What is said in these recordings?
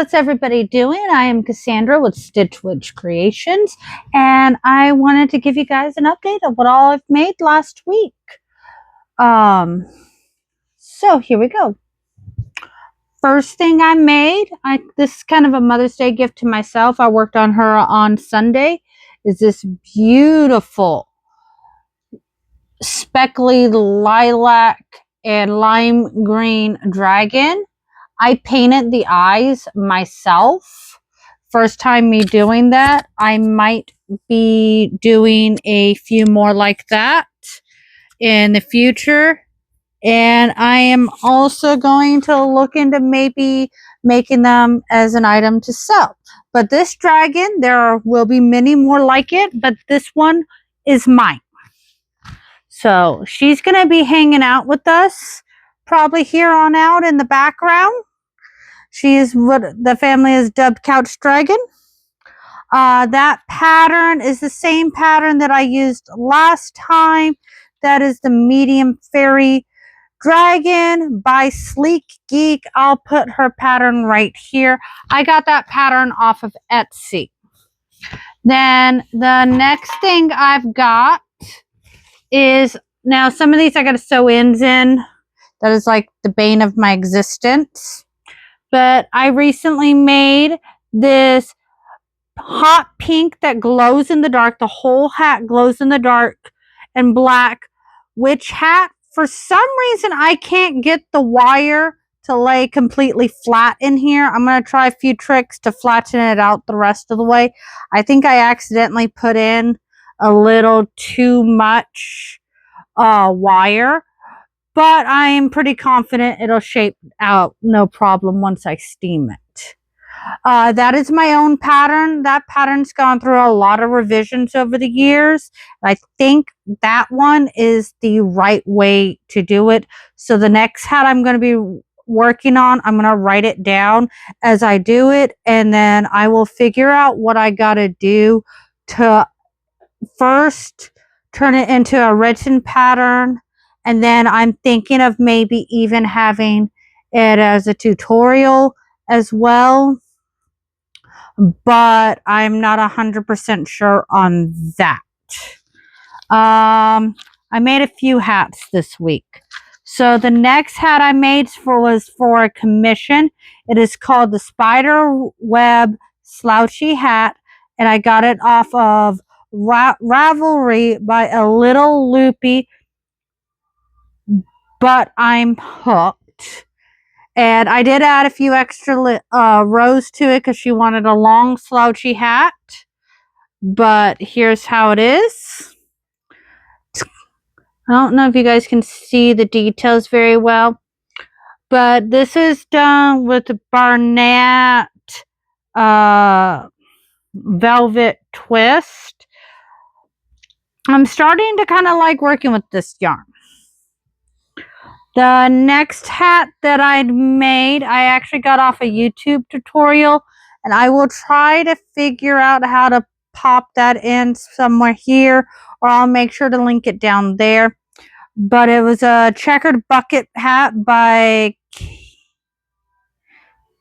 What's everybody doing? I am Cassandra with Stitch Witch Creations, and I wanted to give you guys an update of what all I've made last week. So here we go. First thing I made, this is kind of a Mother's Day gift to myself. I worked on her on Sunday. Is this beautiful speckly lilac and lime green dragon. I painted the eyes myself. First time me doing that. I might be doing a few more like that in the future. And I am also going to look into maybe making them as an item to sell. But this dragon, there will be many more like it, but this one is mine. So she's going to be hanging out with us probably here on out in the background. She is what the family has dubbed Couch Dragon. That pattern is the same pattern that I used last time. That is the Medium Fairy Dragon by Sleek Geek. I'll put her pattern right here. I got that pattern off of Etsy. Then the next thing I've got is, now some of these I got to sew ends in. That is like the bane of my existence. But I recently made this hot pink that glows in the dark. The whole hat glows in the dark and black witch hat. For some reason, I can't get the wire to lay completely flat in here. I'm going to try a few tricks to flatten it out the rest of the way. I think I accidentally put in a little too much wire. But I am pretty confident it'll shape out no problem once I steam it. That is my own pattern. That pattern's gone through a lot of revisions over the years. I think that one is the right way to do it. So the next hat I'm going to be working on, I'm going to write it down as I do it. And then I will figure out what I got to do to first turn it into a written pattern. And then I'm thinking of maybe even having it as a tutorial as well. But I'm not 100% sure on that. I made a few hats this week. So the next hat I made was for a commission. It is called the Spider Web Slouchy Hat. And I got it off of Ravelry by a little loopy, but I'm hooked. And I did add a few extra rows to it because she wanted a long slouchy hat. But here's how it is. I don't know if you guys can see the details very well. But this is done with the Barnett Velvet Twist. I'm starting to kind of like working with this yarn. The next hat that I made, I actually got off a YouTube tutorial, and I will try to figure out how to pop that in somewhere here, or I'll make sure to link it down there. But it was a checkered bucket hat by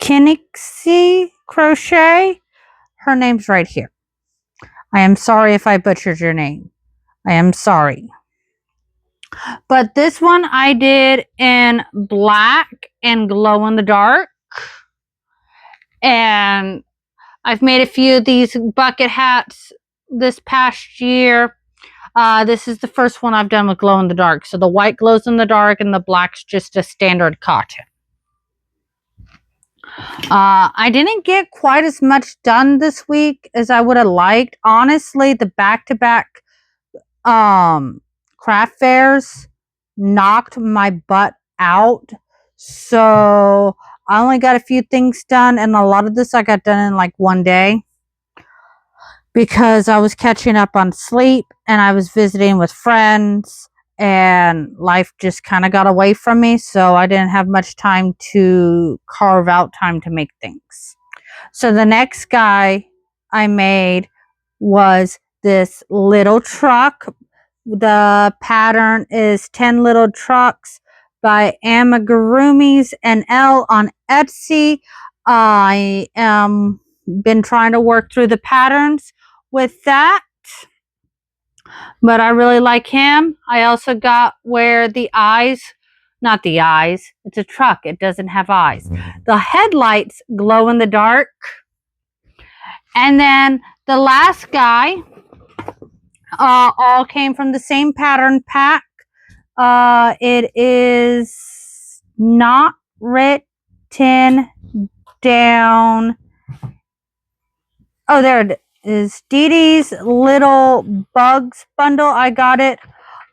Kinixie Crochet. Her name's right here. I am sorry if I butchered your name. I am sorry. But this one I did in black and glow in the dark. And I've made a few of these bucket hats this past year. This is the first one I've done with glow in the dark. So the white glows in the dark and the black's just a standard cotton. I didn't get quite as much done this week as I would have liked. Honestly, the back-to-back craft fairs knocked my butt out. So I only got a few things done, and a lot of this I got done in like one day because I was catching up on sleep and I was visiting with friends and life just kind of got away from me. So I didn't have much time to carve out time to make things. So the next guy I made was this little truck. The pattern is 10 Little Trucks by Amigurumis NL on Etsy. I am been trying to work through the patterns with that, but I really like him. I also got where the eyes, not the eyes, it's a truck, it doesn't have eyes. The headlights glow in the dark. And then the last guy all came from the same pattern pack. It is not written down. Oh, there it is. Dee Dee's Little Bugs bundle. I got it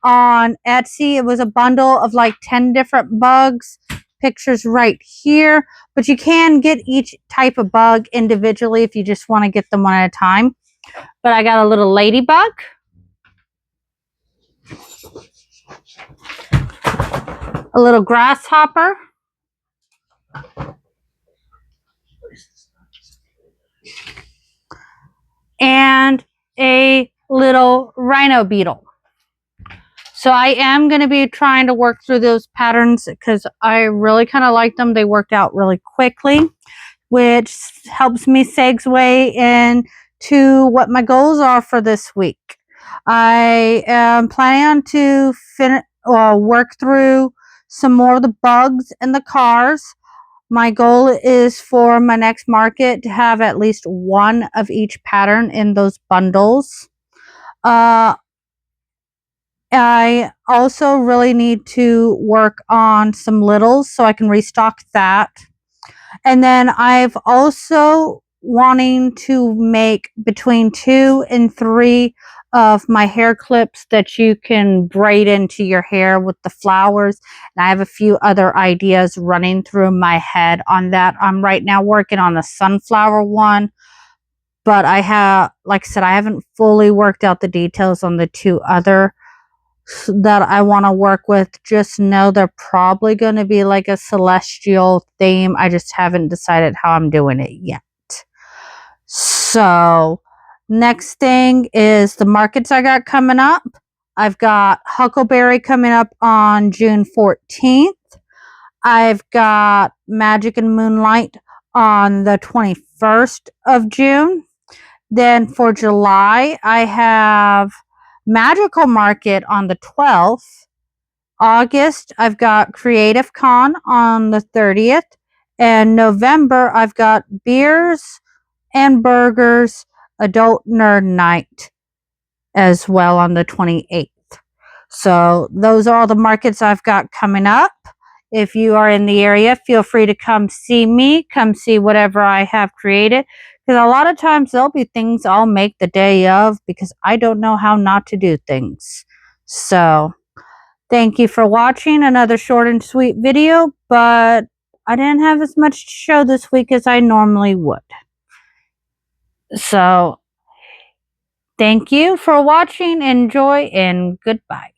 on Etsy. It was a bundle of like 10 different bugs. Pictures right here. But you can get each type of bug individually if you just want to get them one at a time. But I got a little ladybug. A little grasshopper. And a little rhino beetle. So I am going to be trying to work through those patterns because I really kind of like them. They worked out really quickly, which helps me segue into what my goals are for this week. I am planning to work through some more of the bugs in the cars. My goal is for my next market to have at least one of each pattern in those bundles. I also really need to work on some littles so I can restock that. And then I've also wanting to make between 2 and 3 of my hair clips that you can braid into your hair with the flowers. And I have a few other ideas running through my head on that. I'm right now working on the sunflower one, but I have, like I said, I haven't fully worked out the details on the 2 other that I want to work with. Just know they're probably going to be like a celestial theme. I just haven't decided how I'm doing it yet. So next thing is the markets I got coming up. I've got Huckleberry coming up on June 14th. I've got Magic and Moonlight on the 21st of June. Then for July, I have Magical Market on the 12th. August, I've got Creative Con on the 30th. And November, I've got Beers and Burgers Adult Nerd Night as well on the 28th. So those are all the markets I've got coming up. If you are in the area, feel free to come see me, come see whatever I have created. Because a lot of times there'll be things I'll make the day of because I don't know how not to do things. So thank you for watching another short and sweet video, but I didn't have as much to show this week as I normally would. So thank you for watching, enjoy, and goodbye.